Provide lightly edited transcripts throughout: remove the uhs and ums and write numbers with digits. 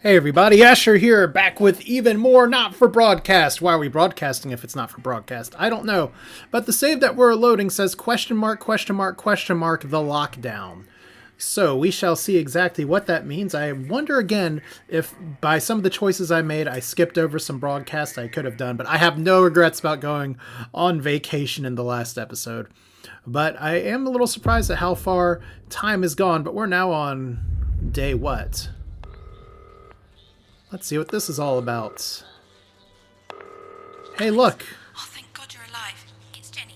Hey everybody, Asher here, back with even more not for broadcast. Why are we broadcasting if it's not for broadcast? I don't know. But the save that we're loading says question mark, question mark, question mark, the lockdown. So we shall see exactly what that means. I wonder again if by some of the choices I made, I skipped over some broadcasts I could have done, but I have no regrets about going on vacation in the last episode. But I am a little surprised at how far time has gone, but we're now on day what? Let's see what this is all about. Hey, look. Oh, thank God you're alive. It's Jenny,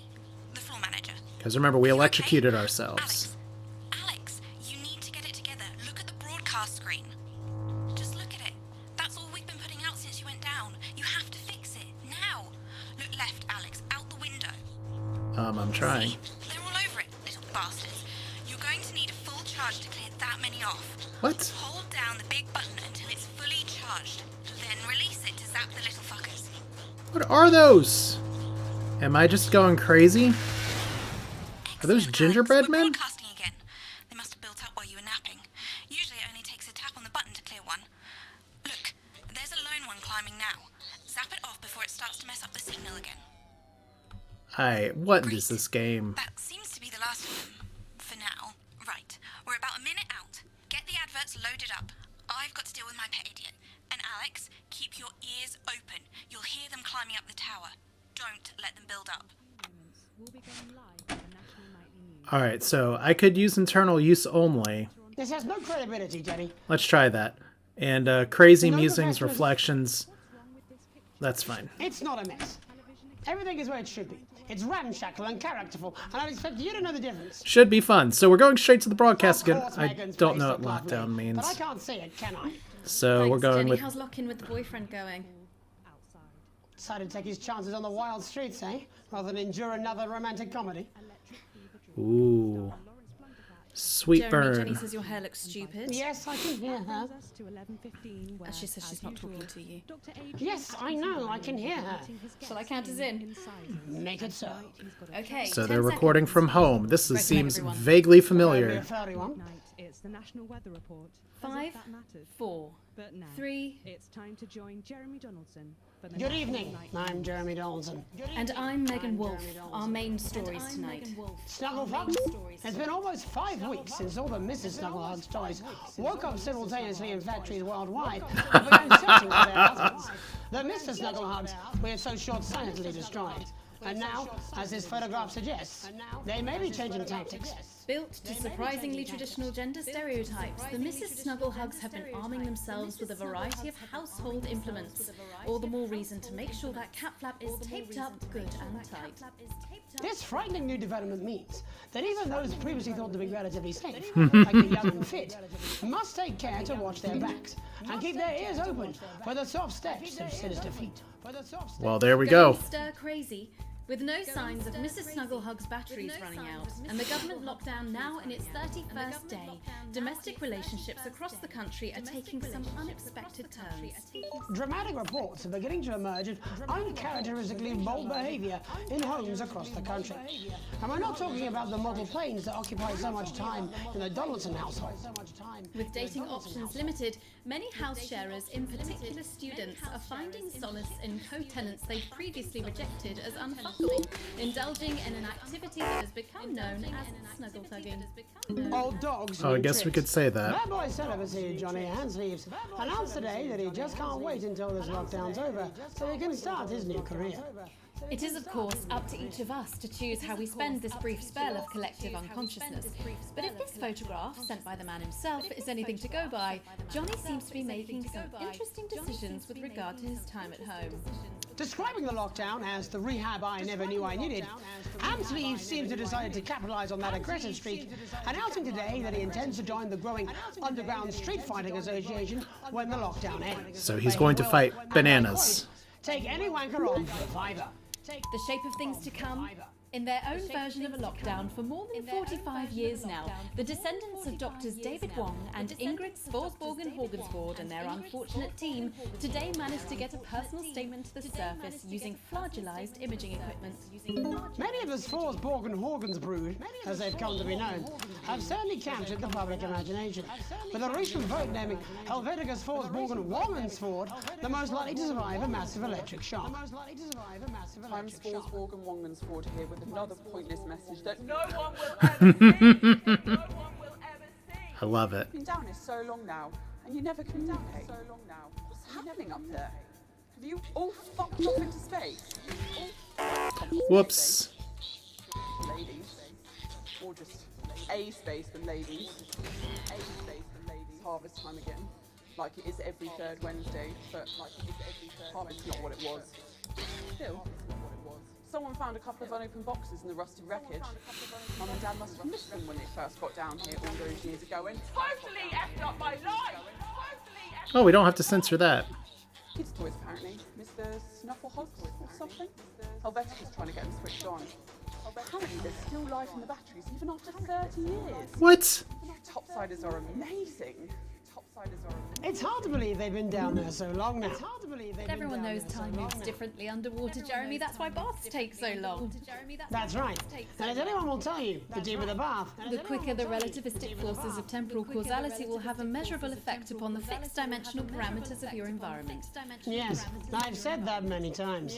the floor manager. Because remember, we electrocuted Okay? ourselves. Alex, you need to get it together. Look at the broadcast screen. Just look at it. That's all we've been putting out since you went down. You have to fix it. Now. Look left, Alex. Out the window. I'm trying. See? They're all over it, little bastards. You're going to need a full charge to clear that many off. What? Hold down the big button until it's fully charged. Then release it to zap the little fuckers. What are those? Am I just going crazy? Are those Excellent, gingerbread Alex. We're men? broadcasting again. They must have built up while you were napping. Usually it only takes a tap on the button to clear one. Look, there's a lone one climbing now. Zap it off before it starts to mess up the signal again. What Great. is this game? That seems to be the last of them. For now. Right. We're about a minute out. Get the adverts loaded up. I've got to deal with my pet idiot. And Alex, keep your ears open. You'll hear them climbing up the tower. Don't let them build up. Alright, so I could use internal use only. This has no credibility, Jenny. Let's try that. And crazy No musings, professional- reflections. That's fine. It's not a mess. Everything is where it should be. It's ramshackle and characterful, and I expect you to know the difference. Should be fun. So we're going straight to the broadcast Of again. course, I Megan's don't place know what looked lovely, lockdown means. But I can't see it, can I? So we're Thanks, going Jenny. with... How's lock-in with the boyfriend going? Decided to take his chances on the wild streets, eh? Rather than endure another romantic comedy. Ooh. Sweet Jeremy, Jenny burn. says your hair looks stupid. Yes, I can hear her. And she says she's not talking to you. Yes, I know, I can hear her. Shall I count us in? Make it so. Okay. So 10 they're recording seconds. from home. This Recommend seems everyone. vaguely Maybe a familiar. furry one. It's the National Weather Report. 5, 4, But now 3, it's time to join Jeremy Donaldson for the Good National evening. Night I'm Jeremy Donaldson. and I'm Megan Wolf. Our main stories tonight. Snuggle Fox? It's been almost 5 weeks since all the Mrs. Snugglehugs toys woke up simultaneously in factories worldwide and began searching for their husbands. The Mr. Snugglehugs we have so short-sightedly destroyed. And now, as this photograph suggests, they may be changing tactics. Built to surprisingly traditional gender stereotypes, the Mrs. Snugglehugs have been arming themselves with a variety of household implements. All the more reason to make sure that cat flap is taped up good and tight. This frightening new development means that even those previously thought to be relatively safe, like the young and fit, must take care to watch their backs and keep their ears open for the soft steps of sinister feet. Well, there we go. Stir crazy. With no signs of Mrs. Snugglehug's batteries running out, and the government lockdown now in its 31st day, domestic relationships across the country are taking some unexpected turns. Dramatic reports are beginning to emerge of uncharacteristically bold behaviour in homes across the country. And we're not talking about the model planes that occupy so much time in the Donaldson household. With dating options limited, many house sharers, in particular students, are finding solace in co-tenants they've previously rejected as unfuckable, indulging in an activity that has become known as snuggle tugging. Old dogs. Oh, I need guess we tricks. could say that. Bad boy celibacy Johnny Handsleeves announced today that he just can't wait until this lockdown's over so he can start his new career. It is, of course, up to each of us to choose how we spend this brief spell of collective unconsciousness. But if this photograph, sent by the man himself, is anything to go by, Johnny seems to be making some interesting decisions with regard to his time at home. Describing the lockdown as the rehab I never knew I needed, Handsleeves seems to have decided to capitalise on that aggressive streak, announcing today that he intends to join the growing underground street fighting association when the lockdown ends. So he's going to fight bananas. Take any wanker on for fiver. The shape of things to come, In their own version of a lockdown for more than 45 years now, the descendants of doctors David Wong and Ingrid Svorsborgen-Horgensvoord and their unfortunate team today managed to get a personal statement to the surface using flagellized imaging equipment. Many of the Svorsborgen-Horgensvoord, as they've come to be known, have certainly captured the public imagination, with a recent vote naming Helvetica Svorsborgen-Wongensvoord the most likely to survive a massive electric shock. I'm Svorsborgen-Wongensvoord here with another pointless message that no one will ever see. No one will ever see. I love it. You've been down here so long now, and you never communicate. So long now. What's happening up there? Have you all fucked off into space? Whoops. Ladies. Or just a space for ladies. A space for ladies. Harvest time again. Like it is every third Wednesday, but like it is every third Harvest's not what it was. Still, it's not what it was. Someone found a couple of unopened boxes in the rusted wreckage. Mum and Dad must have missed them when they first got down here all those years ago and totally effed up my life! Oh, we don't have to censor that. Kids' toys, apparently. Mr. Snufflehog or something? Helvetica's trying to get them switched on. Apparently there's still life in the batteries, even after 30 years. What? Topsiders are amazing. It's hard to believe they've been down there so long now. But everyone knows time moves differently underwater, Jeremy. That's why baths take so long. That's right. And as anyone will tell you, the deeper the bath, The quicker the relativistic forces of temporal causality will have a measurable effect upon the fixed dimensional parameters of your environment. yes, I've said that many times.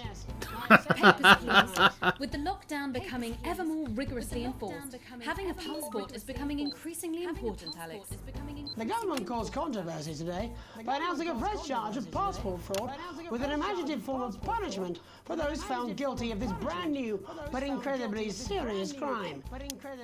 Papers, please. With the lockdown becoming ever more rigorously enforced, having a passport is becoming increasingly important, Alex. The government caused controversy today by announcing a fresh charge of passport fraud with an imaginative form of punishment for those found guilty of this brand new but incredibly serious crime.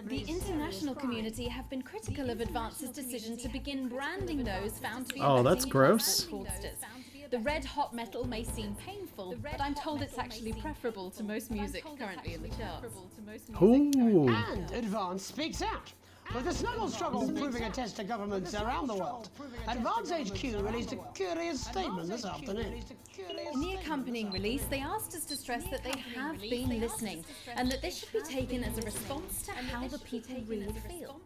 The international community have been critical of Advance's decision to begin branding those found to be Oh, that's abetting gross. passport fraudsters. The red hot metal may seem painful, but I'm told it's actually preferable to most music currently in the charts. Ooh. And Advance speaks out. With the Snuggle struggle proving a test to governments around the world, Advance HQ released a curious statement this afternoon. In the accompanying release, they asked us to stress that they have been listening, and that this should be taken as a response to how the people really feel.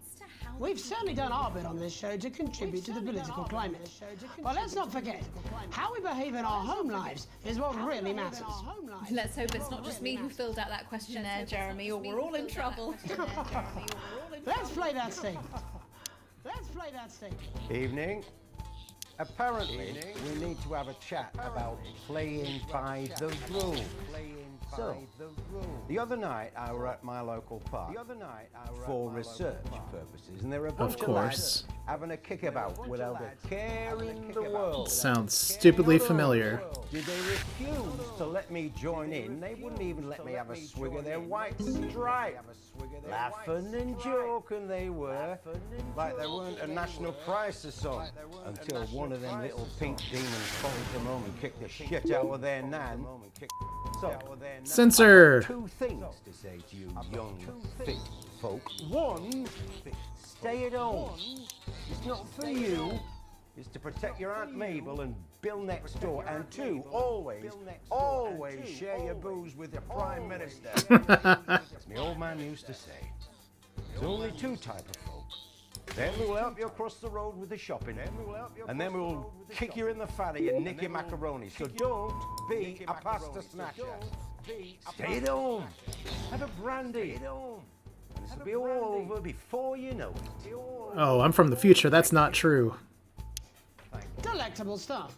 We've certainly done our bit on this show to contribute to the political climate. But let's not forget, how we behave in our home lives is what really matters. Let's hope it's not just me who filled out that questionnaire, Jeremy, or we're all in trouble. Let's play that statement. Let's play that statement. Evening. Apparently, we need to have a chat about playing by the rules. So, the other night I were at my local park for research purposes, and there were a bunch of lads having a kickabout without a care in the world. Sounds stupidly familiar. Did they refuse to let me join in? They wouldn't even let me have a swig of their white stripe. Laughing and joking they were, like there weren't a national crisis on, until one of them little pink demons followed them home and kicked the shit out of their nan. So, Censor. two things to say to you young, fit folk. One, stay at home. It's not for you. It's to protect your Aunt Mabel and Bill next door. And two, always share your booze with your Prime Minister. As my old man used to say, there's only two type of folk. Them who will help you across the road with the shopping, and then we'll kick you in the fanny and nick your macaroni. So don't be a pasta smasher. Stay at home. Have a brandy. And this will be all over before you know it. Oh, I'm from the future. That's not true. Delectable stuff.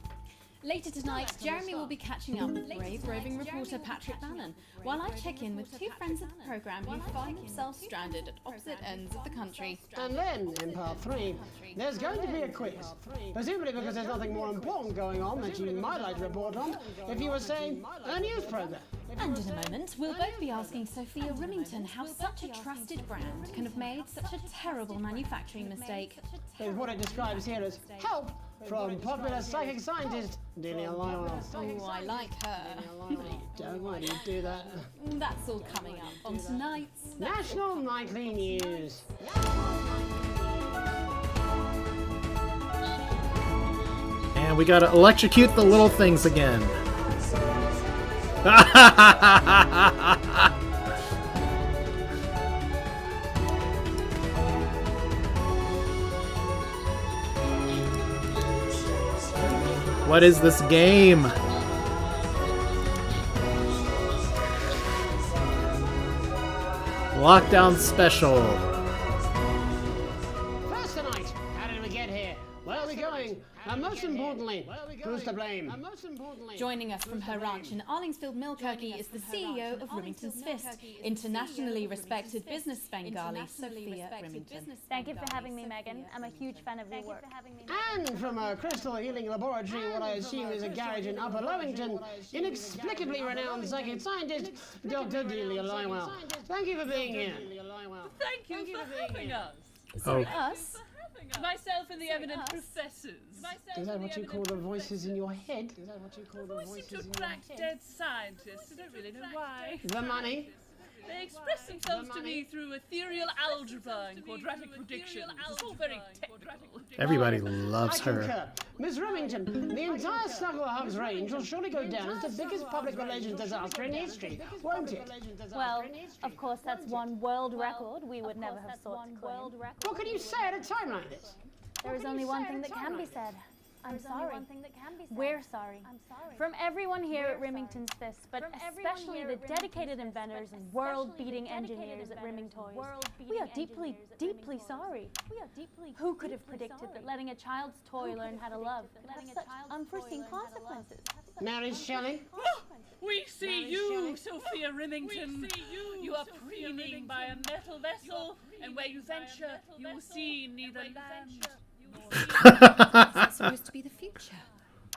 Later tonight, Jeremy will be catching up with brave roving reporter Patrick Bannon, while I check in with two friends of the programme who find themselves stranded at opposite ends of the country. And then, in part 3, there's going to be a quiz. Presumably because there's nothing more important going on that you might like to report on if you were, say, a news programme. And in a moment, we'll both be asking Sophia Remington how such a trusted brand can have made such a terrible manufacturing mistake. Is what it describes here as help from popular psychic scientist Delia Lionel. Oh, I like her. Don't want you do that. That's all coming up on tonight's National Nightly News. And we gotta electrocute the little things again. What is this game? Lockdown special. First tonight, how did we get here? Where are we going? And most importantly, who's to blame? Joining us from her ranch in Arlingsfield, Milwaukee, is the CEO of Remington's Fist, internationally respected business Bengali, Sophia Remington. Thank you for having me, Megan. I'm a huge fan of your work. And from a crystal healing laboratory, what I assume is a garage in Upper Lowington, inexplicably renowned psychic scientist, Dr. Delia Lywell. Thank you for being here. Thank you for having us. Oh, Us? Myself and the eminent professors. Is that what you call the voices in your head? Is that what you call the We seem voices to in your attract head? dead scientists. I don't really know why. The money? They express themselves to me through ethereal algebra and quadratic predictions. It's all very technical. everybody loves I her. concur. Miss Remington, the entire Snuggle Hugs range will surely go down as the biggest public relations disaster in history, won't it? Well, of course, that's one world record we would never have thought to claim. What can you say at a time like this? There is only one thing that can be said. I'm sorry. We're sorry. From everyone here at Remington's Fist, but especially the dedicated inventors and world-beating engineers at Remington. We are deeply, deeply sorry. Who could have predicted that letting a child's toy learn how to love could have such unforeseen consequences? Mary Shelley? We see you, Sophia Remington. You are preening by a metal vessel, and where you venture, you will see neither land That's supposed to be the future.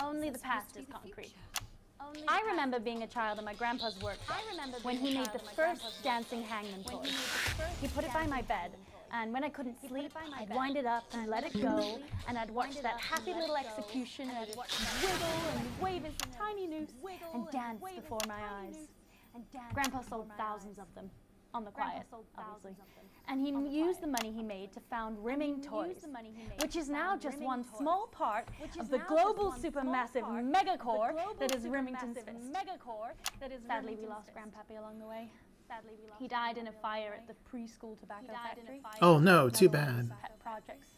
Only the past is concrete. I remember being a child in my grandpa's workshop when he made the first dancing hangman toy. He put it by my bed, and when I couldn't sleep, I'd wind it up and let it go, and I'd watch that happy little execution, and I'd watch him wiggle and wave his tiny noose and dance before my eyes. Grandpa sold thousands of them, on the quiet, obviously. And he used the money he made to found Rimming Toys, which is now just one small part of the global supermassive megacore that is Remington's Fist. Sadly, we lost Grandpappy along the way. He died in a fire at the preschool tobacco factory. Oh no, too bad. Pet projects.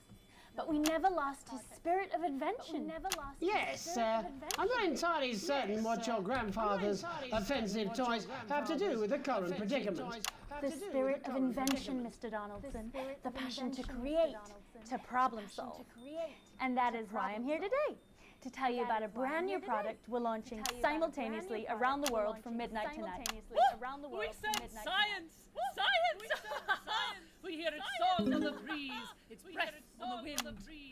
But we never lost his spirit of invention. Yes, I'm not entirely certain what your grandfather's offensive toys have to do with the current predicament. The spirit of invention, Mr. Donaldson. The passion to create, to problem solve. And that is why I'm here today. To tell you about a brand new product we're launching simultaneously around the world from midnight tonight. We said science! Science! We hear its song on the breeze, its breath on the wind,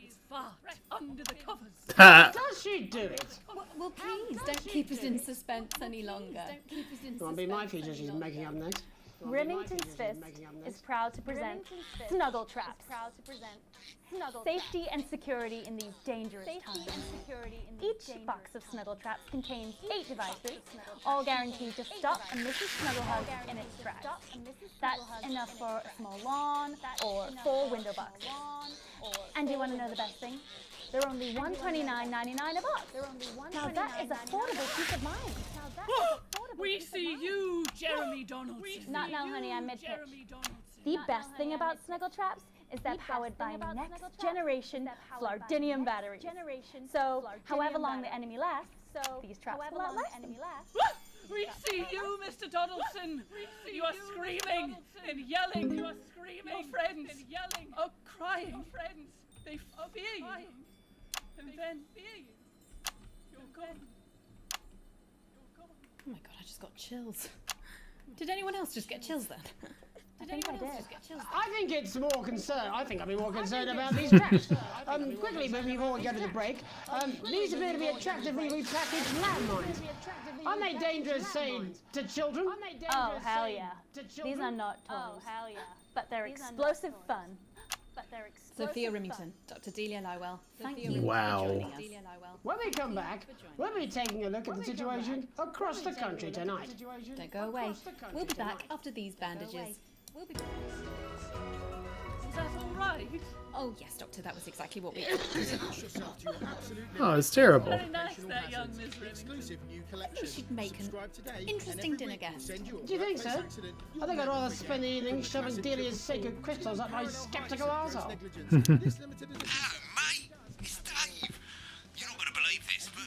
its fart under the covers. Does she do it? Well, please, don't keep us in suspense any longer. Won't be my feature she's making up next. Remington's Fist is proud to present Snuggle Traps. Safety and security in these dangerous times. Each box of Snuggle Traps contains 8 devices, all guaranteed to stop a Mrs. Snugglehug in its tracks. That's enough for a small lawn or 4 window boxes. And do you want to know the best thing? They're only $129.99 a box. Now that is affordable peace of mind. We see you, Jeremy Donaldson. Not now, honey, I'm mid-pitch. The best thing about Snuggle Traps is they're powered by next generation Flardinium batteries. So, however long the enemy lasts, these traps will outlast them. We see you, Mr. Donaldson. You are screaming and yelling. Your friends are crying. They fear you. And then you're gone. Oh my god, I just got chills. Did anyone else just get chills then? I think I did. I think it's more concerned. I think I'd be more concerned about these traps. Quickly, before we go to the break, these appear to be attractively repackaged landmines. Aren't they dangerous, say, to children? Oh, hell yeah. These are not toys. But they're explosive fun. Sophia Remington, Dr. Delia Lywell, thank you Wow. for joining us. When we come back, we'll be taking a look at the situation across the country tonight. Don't go away. We'll be back after these bandages. Is that all right? Oh yes, Doctor, that was exactly what we Oh, it's terrible. Very nice, that young Miss Remington. We should make an interesting dinner guest. Do you think so? I think I'd rather spend the evening shoving Delia's sacred crystals up my skeptical arsehole. Hello, mate. It's Dave. You're not going to believe this, but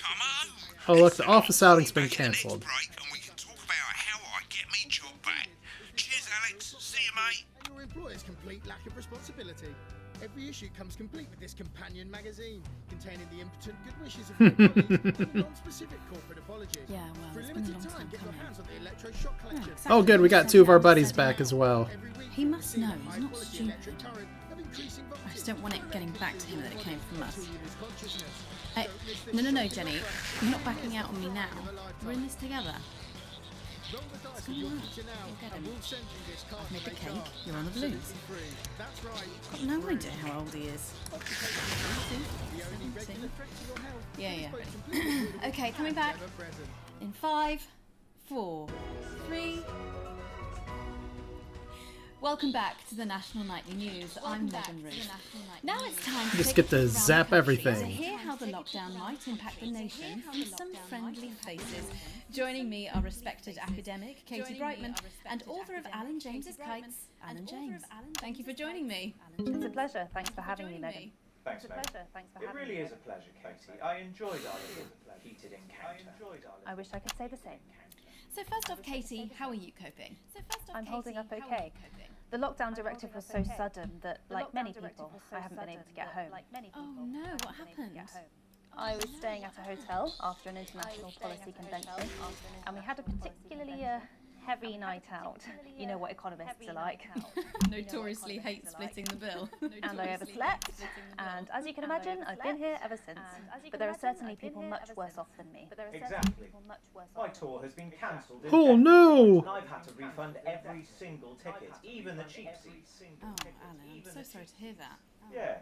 come home. Oh, look, the office outing's been Back in the next cancelled. break and we can talk about how I get me job back. Cheers, Alex. See you, mate. Your employer's complete lack of responsibility. Every issue comes complete with this companion magazine, containing the impotent good wishes of your colleagues and a non-specific corporate apology. Yeah, well, For a it's been a limited long time, time get your coming. hands on the electroshock collection. Oh, good, we got two of our buddies back as well. Every week, He must know, he's high not quality stupid. electric current of increasing I voltage. just don't want it getting back to him that it came from us. Until you lose consciousness. Hey, no, Jenny. You're not backing out on me now. We're in this together. Roll the dice with your future now, You'll get and him. we'll send you this card. I've made the to cake. HR. You're on the balloons. Free. That's right. Got no idea how old he is. The only regular threat to your health. Yeah. Okay, coming back. Ever present. In 5, 4, 3. Welcome back to the National Nightly News. I'm Megan Ruth. Now it's time to Just take get a to trip around zap the country everything. to hear how the lockdown might impact the nation from some friendly faces. Joining me are respected academic Katie Brightman and author of Alan James's Kites, Alan James. Thank you for joining me. It's a pleasure. Thanks for having me, Megan. Thanks, It's a Meg. pleasure. Thanks for It having really me. is a pleasure, Katie. I enjoyed our little heated encounter. I wish I could say the same. So first off, Katie, how are you coping? I'm holding up okay. The lockdown directive was so sudden that, like many people, I haven't been able to get home. Oh no, what happened? I was staying at a hotel after an international policy convention, and we had a particularly heavy night out. You know what economists are like. Notoriously hate splitting the bill. And I overslept, and as you can imagine, I've been here ever since. But there are certainly people much worse off than me. Exactly. My tour has been cancelled. Oh no! And I've had to refund every single ticket, even the cheap seats. Oh, Alan, I'm so sorry to hear that. Yeah.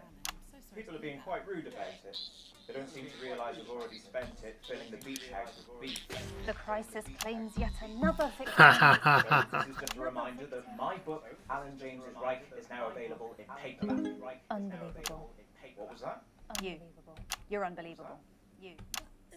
People are being quite rude about it. They don't seem to realise we've already spent it filling the beach house with beef. The crisis claims yet another victim. So this is just a reminder that my book, Alan James's Reich, is now available in paperback. Unbelievable. What was that? You. You're unbelievable. You.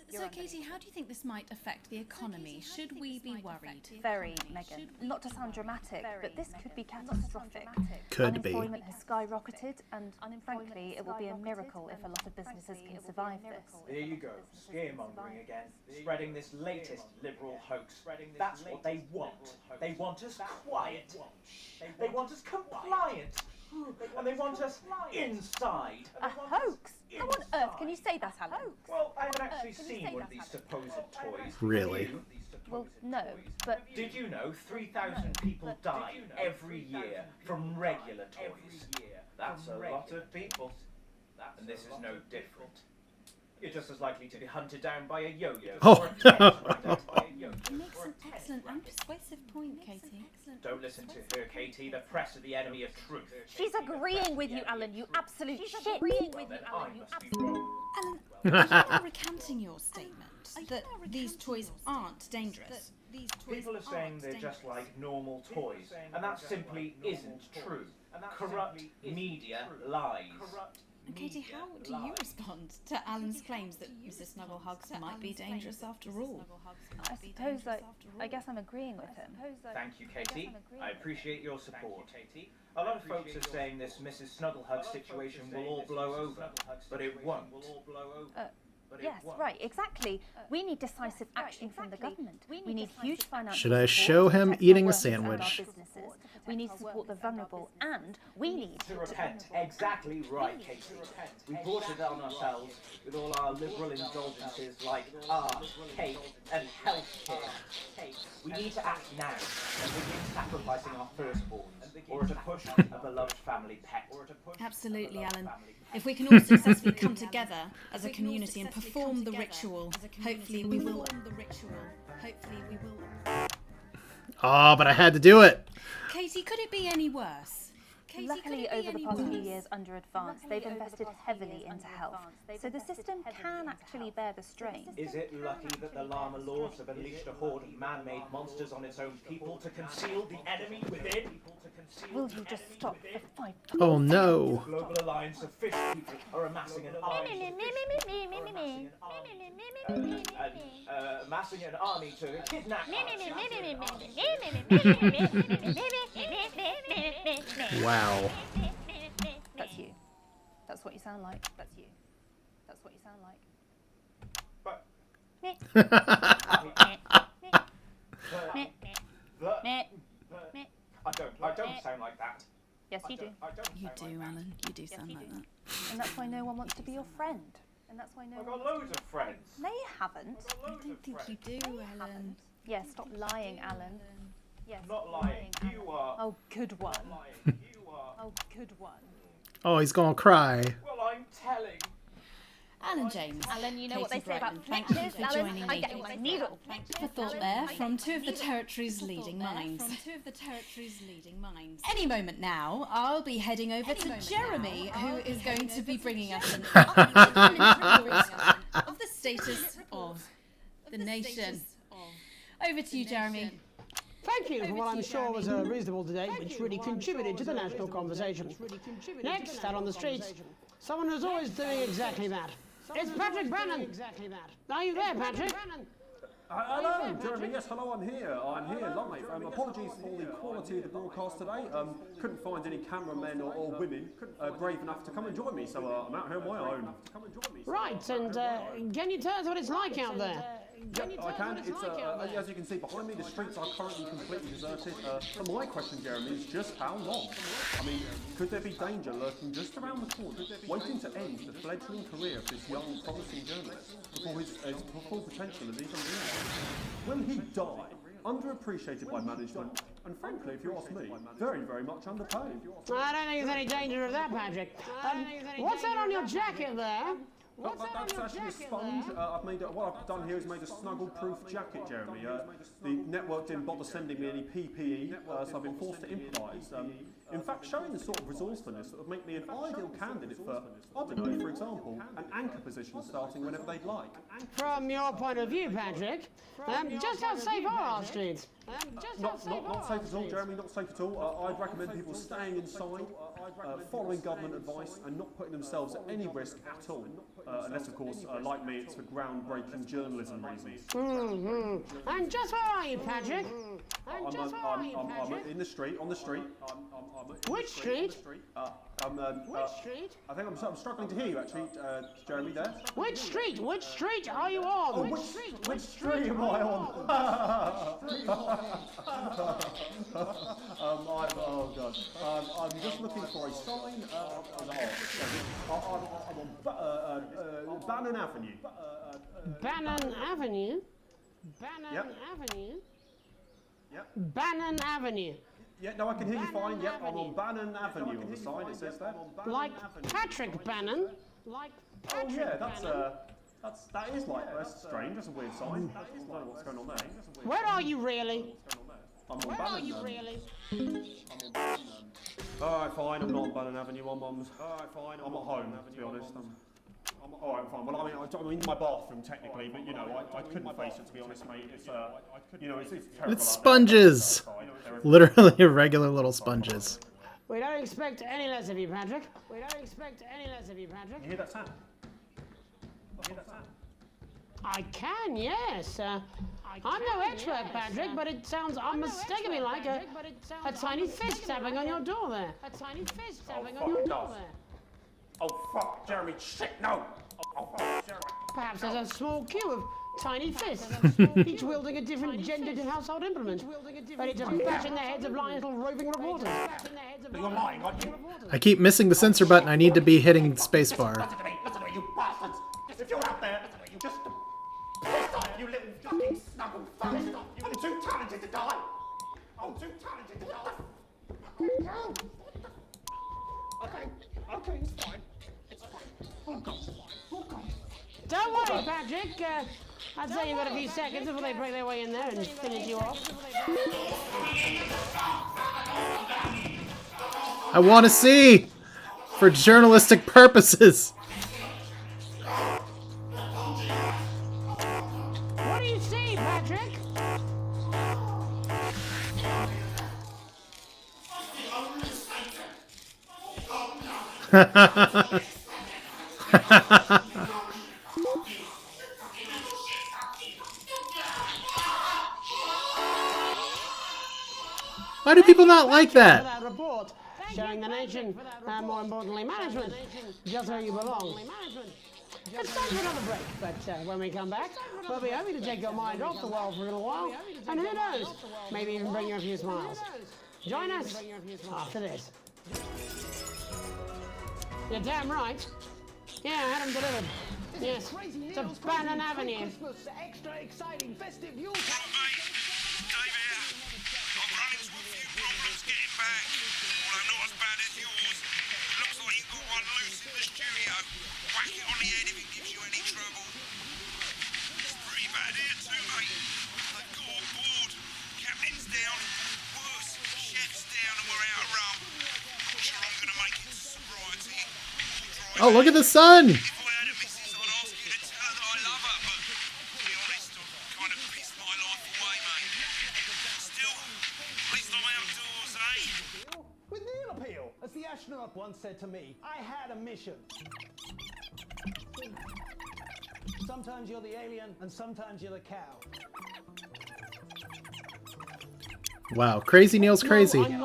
So, Katie, how do you think this might affect the economy? Should we be worried? Very, Megan. Not to sound dramatic, but this could be catastrophic. Could be. Unemployment has skyrocketed, and frankly, it will be a miracle if a lot of businesses can survive this. There you go, scaremongering again, spreading this latest liberal hoax. That's what they want. They want us quiet. They want us compliant. And they want us inside. A hoax? How on earth can you say that, Alan? Well, I haven't actually seen one of these supposed toys. Really? Well, no, but Did you know 3,000 people die every year from regular toys? That's a lot of people. And this is no different. You're just as likely to be hunted down by a yo-yo. Oh, or a no. You make an excellent and persuasive point, Katie. Don't listen to her, Katie. The press are the enemy of truth. she's agreeing with you, Alan, you absolute shit. Well, then I must be wrong. Alan, are you now recanting your statement that these toys aren't dangerous? People are saying they're just like normal toys, and that simply isn't true. Corrupt media lies. And Katie, how do you respond to Alan's claims that Mrs. Snuggle Hugs might be dangerous after all? I suppose I guess I'm agreeing with him. Thank you, Katie. I appreciate your support. A lot of folks are saying this Mrs. Snugglehug situation will all blow over, but it won't. Yes, right, exactly. We need decisive action from the government. We need huge financial Should I support show to him protect eating our a workers and our sandwich? businesses. We need to support the vulnerable, and we need To repent. Exactly right, Katie. We brought it on ourselves with all our liberal indulgences like art, cake, and healthcare. We need to act now and begin sacrificing our firstborns, or to push a beloved family pet. Absolutely, Alan. If we can all successfully come together as a community and perform the ritual, hopefully we will. Oh, but I had to do it. Katie, could it be any worse? Luckily, over the past few years under Advance, they've invested heavily into health, so the system can actually bear the strain. Is it lucky that the Llama Lords have unleashed a horde of man-made monsters on its own people to conceal the enemy within? Will you just stop for 5 Oh no. The Global Alliance of Fish People are amassing an army. Amassing an army to kidnap Wow. That's you. That's what you sound like. That's you. That's what you sound like. But I don't sound like that. Yes, you do. You do, Alan. You do sound like that. And that's why no one wants to be your friend. And that's why no I've one got wants loads of friends. No, you haven't. I don't think you do, Alan. Yeah, stop lying, Alan. Yes. Not lying. You are. Oh, good one. Lying. You are. Oh, good one. Oh, he's gonna cry. Well, I'm telling. Alan James. Alan, you know what Katie they say about Brighton, thank you pictures, for Alan? joining I me. get my needle. For thought there from two of the territory's leading minds. Any moment now, I'll be heading over to Jeremy, who is going to be bringing us an of the status of the nation. Over to you, Jeremy. Thank you for what I'm sure was a reasonable debate, which really contributed to the national conversation. Next, out on the streets, someone who's always doing exactly that. It's Patrick Brannan. Are you there, Patrick? Hello, Jeremy. Yes, hello. I'm here live. Apologies for the quality of the broadcast today. Couldn't find any cameramen or women brave enough to come and join me, so I'm out here on my own. Right, and can you tell us what it's like out there? Yeah, I can. It's as you can see behind me, the streets are currently completely deserted. But my question, Jeremy, is just how long? I mean, could there be danger lurking just around the corner, waiting to end the fledgling career of this young, promising journalist before his full potential is even realized? Will he die, underappreciated by management, and frankly, if you ask me, very, very much underpaid? I don't think there's any danger of that, Patrick. What's that on your jacket there? That's actually a sponge. What I've done here is made a snuggle-proof jacket, Jeremy. The network didn't bother sending me any PPE, so I've been forced to improvise. In fact, showing the sort of resourcefulness that would make me an ideal candidate for, I don't know, for example, an anchor position starting whenever they'd like. From your point of view, Patrick, just how safe are our streets? Not safe at all, Jeremy, not safe at all. I'd recommend people staying inside, following government advice, and not putting themselves at any risk at all. Unless, of course, like me, it's for groundbreaking journalism reasons. And just where are you, Patrick? I'm in the street, on the street. Which street? Which street? I think I'm struggling to hear you, actually, Jeremy, there. Which street? Which street are you on? Oh, which street am I on? Oh, God. I'm just looking for a sign. I'm on Bannon Avenue. Bannon Avenue? Bannon Avenue? Yep. Bannon Avenue. Yeah, no, I can hear you fine. Yep, I'm on Bannon Avenue on the sign, it says there. Like Patrick Bannon? Like Patrick Bannon? That's strange, that's a weird sign. I don't know what's going on there. Where are you really? I'm on Where Bannon. are you really? Alright, fine, I'm not on Bannon Avenue, I'm at home, to be honest. Alright, fine. Well, I'm in my bathroom, technically, but, you know, I couldn't face it, to be honest, mate. It's, you know, it's terrible. It's sponges. Literally irregular little sponges. We don't expect any less of you, Patrick. We don't expect any less of you, Patrick. You hear that sound? I can, yes. I'm no expert, Patrick, but it sounds unmistakably like a tiny fist tapping on your door there. A tiny fist tapping on your door there. Oh, fuck, Jeremy, shit, no! Oh, fuck, Jeremy. Perhaps there's a small queue of tiny fists, each wielding a different gendered household implement, ready to bash in the heads of lying little roving reporters. You're lying, aren't you? I keep missing the censor button. I need to be hitting spacebar. Listen to me, you bastards! If you're out there, just piss off, you little fucking snuggle fuck! You're too talented to die! I'm too talented to die! Okay, it's fine. It's fine. Oh, God. Oh, God. Don't worry, Patrick. I'd say you've got a few seconds before they break their way in there and finish you off. I want to see! For journalistic purposes! What do you see, Patrick? Why do people not like that? That report showing the nation, and more importantly, management, just where you belong. It's time for another break, but when we come back, we'll be hoping to take your mind off the world for a little while, and who knows, maybe even bring you a few smiles. Join us after this. You're damn right. Yeah, I had them delivered. Yes, to Bannon Avenue. Extra exciting festive Yule. Right, mate. Dave here. I'm running into a few problems getting back. Although not as bad as yours. Looks like you've got one loose in the studio. Whack it on the head if it gives you any trouble. It's pretty bad here too, mate. They've got on board. Captain's down. Worse, chef's down and we're out of rum. Not sure I'm going to make it to sobriety. Oh, look at the sun! With Neil appeal, as the astronaut once said to me, I had a mission. Sometimes you're the alien, and sometimes you're the cow. Wow, Crazy Neil's crazy. I'm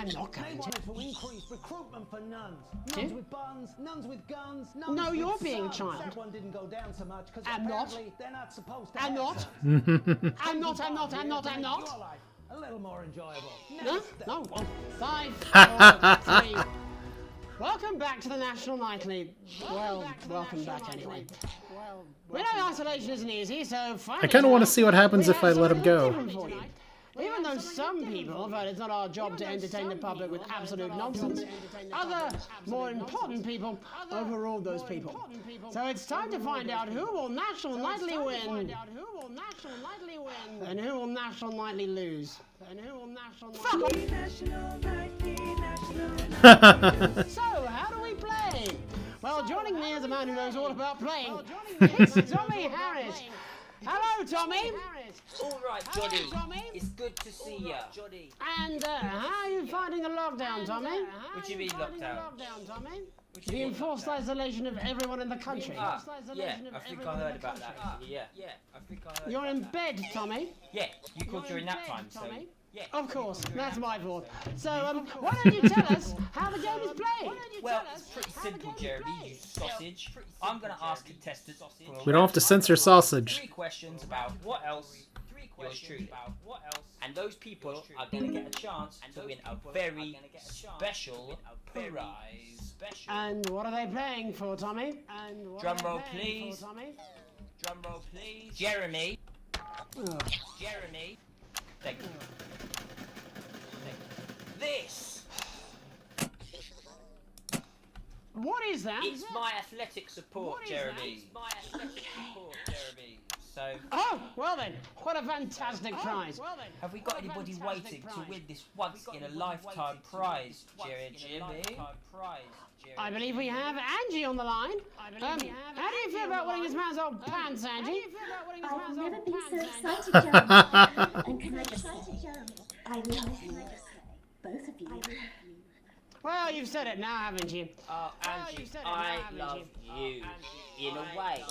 not going to. To increase recruitment for nuns. Nuns with buns, nuns with guns, nuns No, with you're being a sons. child. That one didn't go down so much because I'm not. apparently they're not supposed to. I'm not. I'm not. I'm not. Your life a little more enjoyable. No, no. 1, 5, 4, 3. Welcome back to the National Nightly. Well, welcome back anyway. We know isolation isn't easy, so I kind of want to see what happens if I let him go. Even though some people feel it's not our job to entertain the public with absolute nonsense, other, more important people overruled those people. So it's time to find out who will National Nightly win, and who will National Nightly lose, and who will National Nightly. So, how do we play? Well, joining me is a man who knows all about playing. It's Tommy Harris. Hello, Tommy. All right, Johnny. It's good to see you. And how are you finding the lockdown, Tommy? What do you mean lockdown? The enforced isolation of everyone in the country. Yeah, I think I heard about that. Yeah, I think I heard. You're in bed, Tommy. Yeah, you called during nap time, so. Yeah. Of course, that's my fault. So, why don't you tell us how the game is played? Well, it's pretty simple, Jeremy, you sausage. I'm going to ask contestants. We don't have to censor sausage. 3 questions about what else yours truly. And those people are going to get a chance to win a very special prize. And what are they playing for, Tommy? Drum roll, please. Drum roll, please. Jeremy. Jeremy. Thank you. This. What is that? It's my athletic support, Jeremy. So. Oh, well then, what a fantastic prize. Have we got anybody waiting to win this once in a lifetime prize, Jimmy? I believe we have Angie on the line. How do you feel about winning this man's old pants, Angie? I'll never be so excited, Jeremy. And can I just say, I love you, both of you. Well, you've said it now, haven't you? Oh, Angie, I love you. In a way.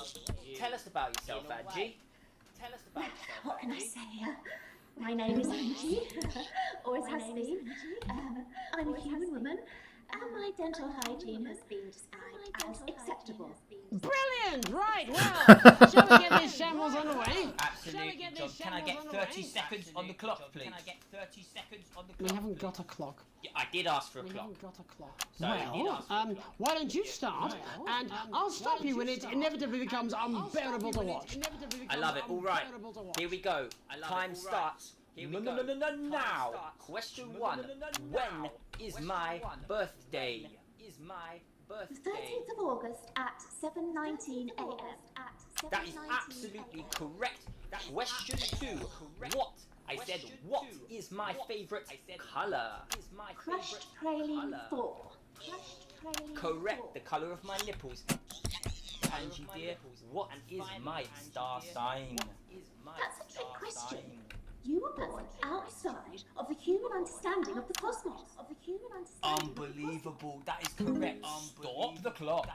Tell us about yourself, Angie. Tell us about yourself, What can I say? My name is Angie. Always has been. I'm a human woman. And my dental hygiene has been described as acceptable. Brilliant! Right, well, shall we get these shambles underway? Absolutely, John. Can I get 30 seconds on the clock, please? Can I get 30 seconds on the clock? We haven't got a clock. Yeah, I did ask for a clock. We haven't got a clock. So why don't you start, and I'll stop you when it inevitably becomes unbearable to watch. I love it. All right, here we go. Time starts. Now. Question 1. When is my birthday? The 13th of August at 7:19 a.m. That is absolutely correct. Question 2. What? I said, what is my favourite colour? Crushed praline 4. Correct. The colour of my nipples. Angie dear, what is my star sign? That's a trick question. You were born outside of the human understanding of the cosmos. Unbelievable. That is correct. Stop the clock.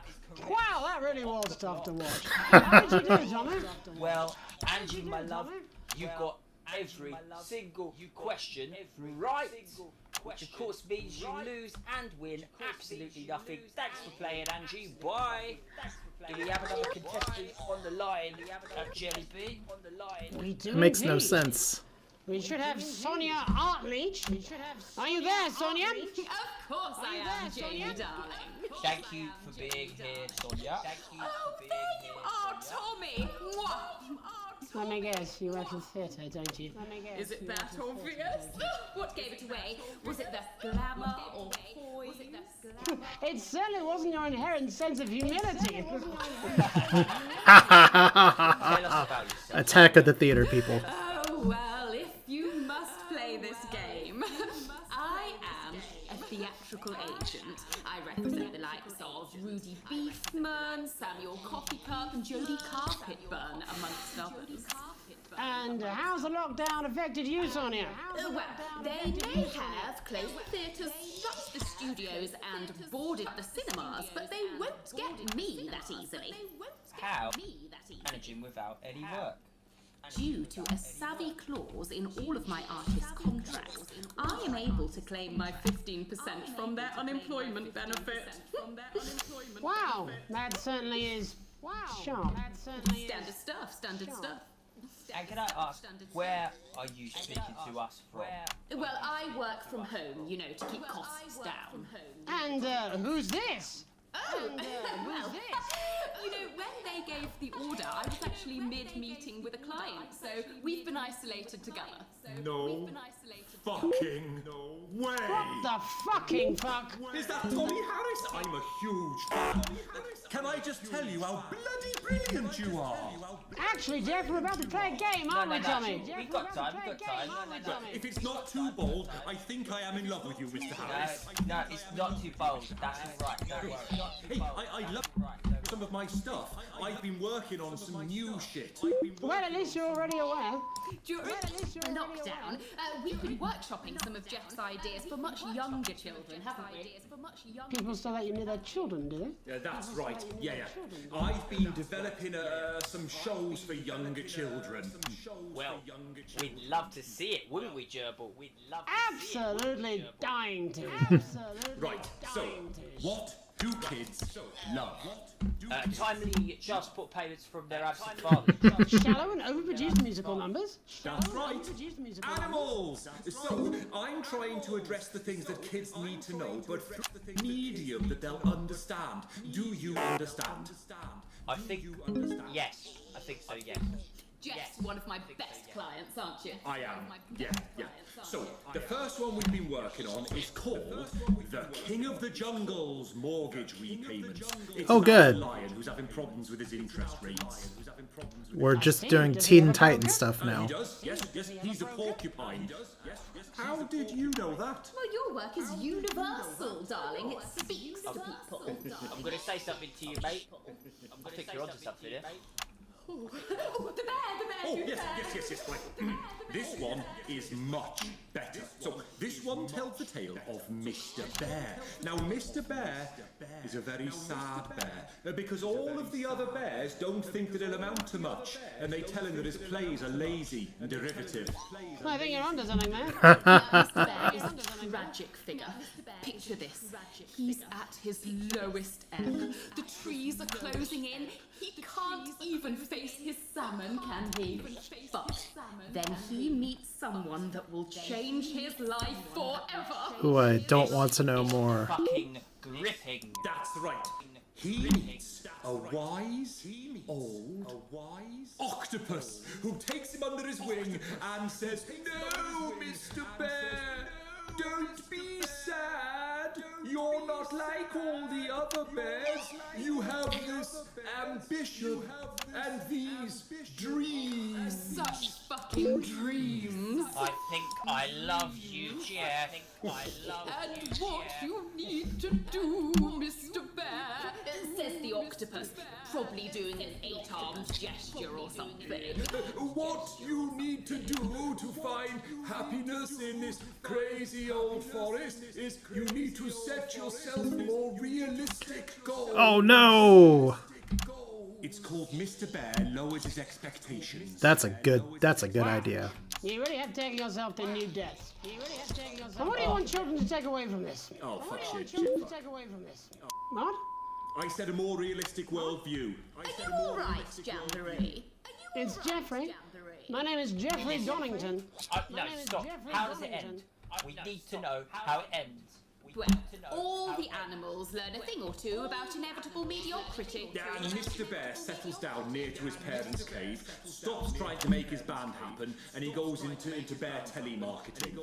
Wow, that really was tough to watch. How did you do, Tommy? Well, Angie, my love, you got every single question right. which of course means you lose and win absolutely nothing. Thanks for playing, Angie. Bye. Do we have another contestant on the line? Jelly Bean on the line. We do It makes no indeed. sense. We should have Sonia Artleach. Are you there, Sonia? Of course I am, Jamie, darling. Thank you for being here, Sonia. Thank you for being here, Tommy! Let me guess, you work in theatre, don't you? Is it that obvious? What gave it away? Was it the glamour or poise? It certainly wasn't your inherent sense of humility. Attack of the theater people. Oh, well, if you must play this game, I am a theatrical agent. I represent the likes of Rudy Beefman, Samuel Coffee Cup, and Jodie Carpetburn, amongst others. And how's the lockdown affected you, Sonia? Well, they may have closed the theatres, shut the studios, and boarded the cinemas, but they won't get me that easily. How? Managing without any work. Due to a savvy clause in all of my artist contracts, I am able to claim my 15% from their unemployment benefit. Wow, that certainly is sharp. Standard stuff, standard stuff. And can I ask, where are you speaking to us from? Well, I work from home, you know, to keep costs down. And who's this? Oh, well, you know, when they gave the order, I was actually mid-meeting with a client, so we've been isolated together. No fucking way! What the fucking fuck? Is that Tommy Harris? I'm a huge fan. Can I just tell you how bloody brilliant you are? Actually, Jeff, we're about to play a game, aren't we, Tommy? We've got time, we've got time. Well, if it's not too bold, I think I am in love with you, Mr. Harris. No, it's not too bold. That's all right. Don't worry. Hey, I love some of my stuff. I've been working on some new shit. Well, at least you're already aware. During lockdown, we've been workshopping some of Jeff's ideas for much younger children, haven't we? People still let you near their children, do they? Yeah, that's right. Yeah. I've been developing some shows for younger children. Well, we'd love to see it, wouldn't we, Gerbil? We'd love to Absolutely dying to. Right, so, what do kids love? Timely child support payments from their absent fathers. Shallow and overproduced musical numbers. That's right. Animals! So, I'm trying to address the things that kids need to know, but through the medium that they'll understand. Do you understand? I think, yes. I think so, yes. Jeff's one of my best clients, aren't you? I am. Yeah. So, the first one we've been working on is called The King of the Jungle's Mortgage Repayments. It's Oh, good. about a lion who's having problems with his interest rates. We're just doing Teen Titan stuff now. He does? Yes, he's a porcupine. How did you know that? Well, your work is universal, darling. It speaks to people. I'm going to say something to you, mate. I think you're onto something here. Oh, the bear, Oh, yes, right. This one is much better. So, this one tells the tale of Mr. Bear. Now, Mr. Bear is a very sad bear, because all of the other bears don't think that he'll amount to much, and they tell him that his plays are lazy and derivative. Well, I think you're onto something, man. Mr. Bear is a tragic figure. Picture this. He's at his lowest ebb. The trees are closing in. He can't even face his salmon, can he? But then he meets someone that will change his life forever. Ooh, I don't want to know more. Fucking gripping. That's right. He meets a wise old octopus who takes him under his wing and says, "No, Mr. Bear, don't be sad. You're not like all the other bears. You have this ambition and these dreams." Such fucking dreams. I think I love you, Jeff. And what you need to do, Mr. Bear, says the octopus, probably doing an 8-armed gesture or something. What you need to do to find happiness in this crazy old forest is you need to set yourself more realistic goals. Oh no! It's called Mr. Bear Lowers His Expectations. That's a good idea. You really have taken yourself to new deaths. And what do you want children to take away from this? Oh, fuck shit. Children to take away from this. What? I said a more realistic worldview. Are you alright, Jamboree? It's Jeffrey. My name is Jeffrey Donington. No, stop. How does it end? We need to know how it ends. Well, all the animals learn a thing or two about inevitable mediocrity. And Mr. Bear settles down near to his parents' cave, stops trying to make his band happen, and he goes into bear telemarketing.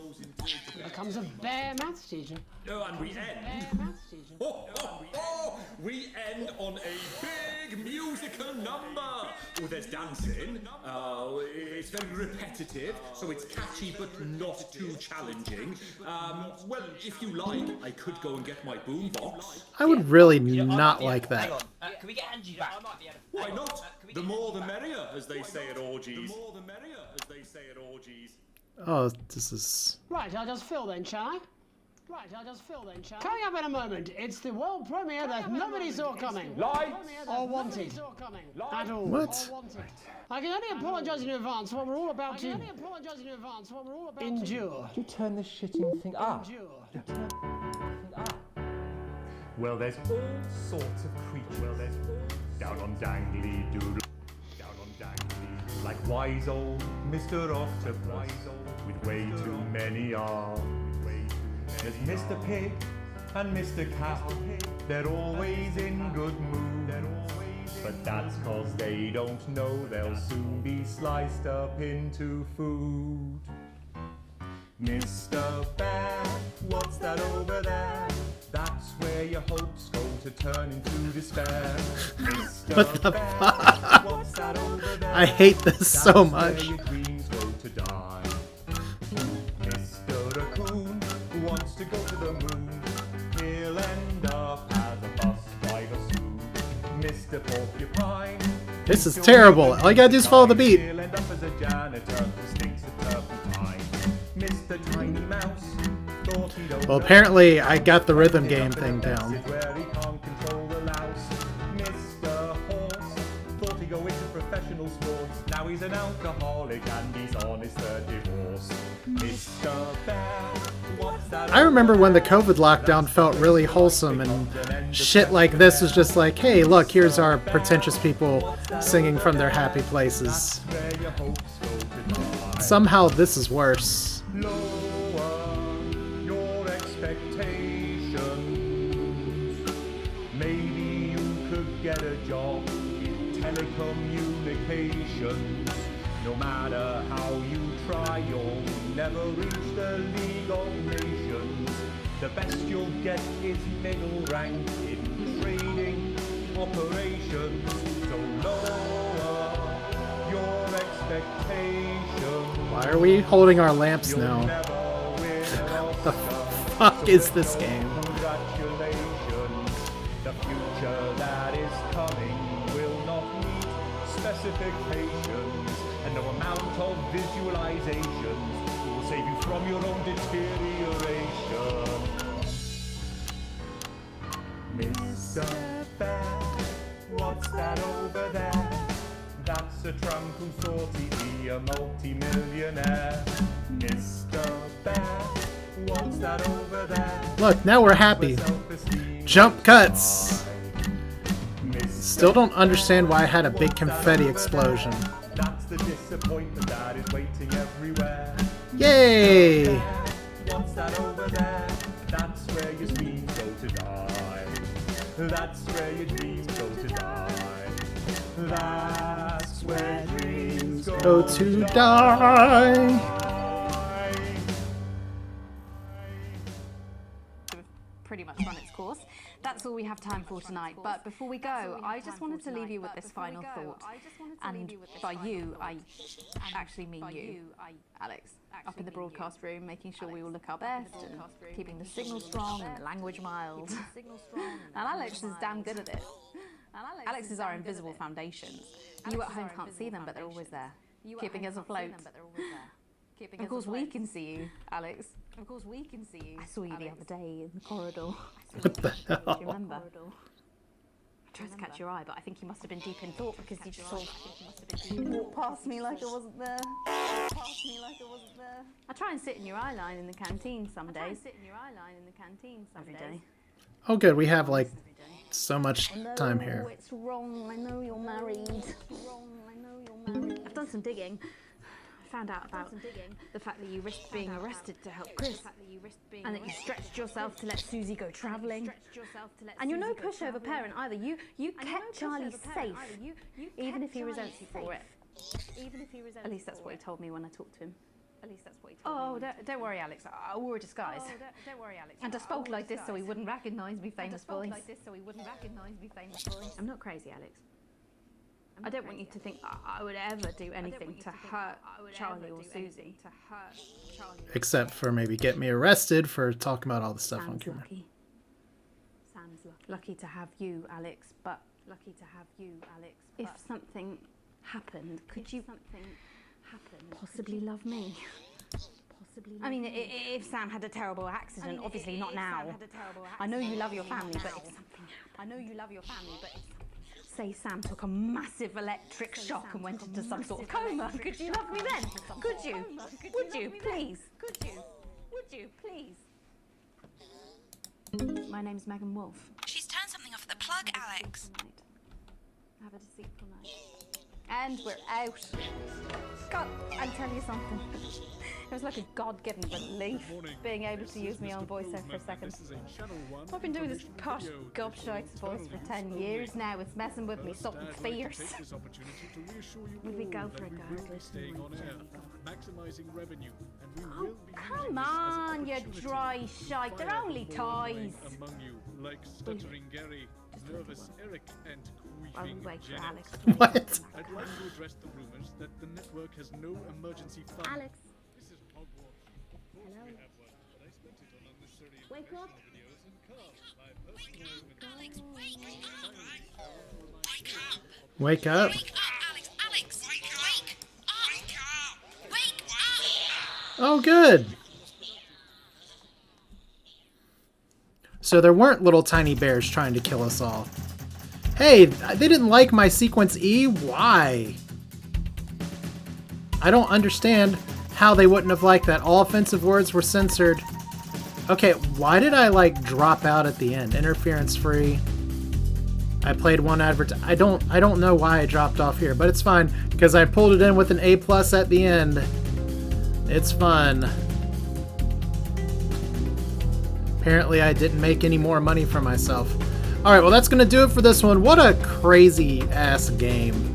Becomes a bear maths teacher. Oh, and we end. We end on a big musical number. Oh, there's dancing. It's very repetitive, so it's catchy but not too challenging. Well, if you like, I could go and get my boombox. I would really not like that. Can we get Angie back? Why not? The more the merrier, as they say at orgies. The more the merrier, as they say at orgies. Oh, this is... Right, I'll just fill then, shall I? Coming up in a moment, it's the world premiere that nobody saw coming. Lights! Or wanted. At all. What? I can only apologise in advance for what we're all about to endure. You turn this shitting thing up. Well, there's all sorts of creatures. Down on dangly doodle. Down on dangly. Like wise old Mr. Octopus. With way too many arms. There's Mr. Pig and Mr. Cat. They're always in good mood. But that's cause they don't know they'll soon be sliced up into food. Mr. Bear, what's that over there? That's where your hopes go to turn into despair. Mr. What the Bear, fuck? what's that over there? I hate this so That's much. where your dreams go to die. Mr. Raccoon wants to go to the moon. He'll end up as a bus driver soon. Mr. Porcupine. This is terrible. All you gotta do is follow the beat. He'll end up as a janitor who stinks of turpentine. Mr. Tiny Mouse thought he'd own Well, apparently I got the rhythm game thing down. where he can't control the louse. Mr. Horse thought he'd go into professional sports. Now he's an alcoholic and he's on his third divorce. Mr. Bear, what's that? I remember when the COVID lockdown felt really wholesome and shit like this was just like, hey, look, here's our pretentious people singing from their happy places. Somehow this is worse. Lower your expectations. Maybe you could get a job in telecommunications. No matter how you try, you'll never reach the League of Nations. The best you'll get is middle rank in trading operations. So lower your expectations. Why are we holding our lamps now? The fuck is this game? Congratulations. The future that is coming will not meet specifications, and no amount of visualizations will save you from your own deterioration. Mr. Bear, what's that over there? That's a tramp who thought he'd be a multi-millionaire. Mr. Bear, what's that over there? Look, now we're happy. Jump cuts. Still don't understand why I had a big confetti explosion. That's the disappointment that is waiting everywhere. Yay! What's that over there? That's where your dreams go to die. That's where your dreams go to die. That's where dreams Go to die. Pretty much run its course. That's all we have time for tonight. But before we go, I just wanted to leave you with this final thought. And by you, I actually mean you, Alex. Up in the broadcast room, making sure we all look our best and keeping the signal strong and the language mild. And Alex is damn good at it. Alex is our invisible foundations. You at home can't see them, but they're always there, keeping us afloat. Of course, we can see you, Alex. Of course, we can see you. I saw you the other day in the corridor. What the hell? Do you remember? tried to catch your eye, but I think you must have been deep in thought because you just sort of walked past me like I wasn't there. I try and sit in your eye line in the canteen some days. Every day. Oh, good. We have like so much time here. No, it's wrong. I know you're married. I've done some digging. I found out about the fact that you risked being arrested to help Chris, and that you stretched yourself to let Susie go travelling. And you're no pushover parent either. You kept Charlie safe, even if he resents you for it. At least that's what he told me when I talked to him. Oh, don't worry, Alex. I wore a disguise. And I spoke like this so he wouldn't recognise me, famous boys. I'm not crazy, Alex. I don't want you to think I would ever do anything to hurt Charlie or Susie. Except for maybe get me arrested for talking about all the stuff on camera. Sam's lucky to have you, Alex. But if something happened, could you possibly love me? I mean, if Sam had a terrible accident, obviously not now. I know you love your family, but if something... Say Sam took a massive electric shock and went into some sort of coma. Could you love me then? Could you? Would you, please? My name's Megan Wolf. She's turned something off the plug, Alex. Have a deceitful night. And we're out. God, I'll tell you something. It was like a God-given relief being able to use my own voiceover for a second. I've been doing this posh gobshites voice for 10 years now. It's messing with me something fierce. Would we go for a Oh, come on, you dry shite. They're only toys. Like stuttering Gary, nervous Eric, and queefing Jenny. Alex. What? I'd like to address the rumors that the network has no emergency fund. Alex. This is Hogwarts. Of course we have one, but I spent it on unnecessary Wake up. videos and cars. My personal Alex, wake up! Wake up! Wake up. Wake up, Alex! Alex! Wake up! Wake up! Oh, good. So there weren't little tiny bears trying to kill us all. Hey, they didn't like my sequence E? Why? I don't understand how they wouldn't have liked that. All offensive words were censored. Okay, why did I like drop out at the end? Interference free. I played one advert. I don't know why I dropped off here, but it's fine because I pulled it in with an A+ at the end. It's fun. Apparently I didn't make any more money for myself. Alright, well that's going to do it for this one. What a crazy ass game.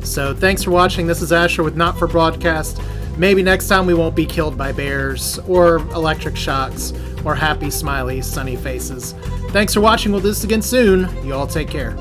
So thanks for watching. This is Asher with Not For Broadcast. Maybe next time we won't be killed by bears or electric shocks or happy, smiley, sunny faces. Thanks for watching. We'll do this again soon. You all take care.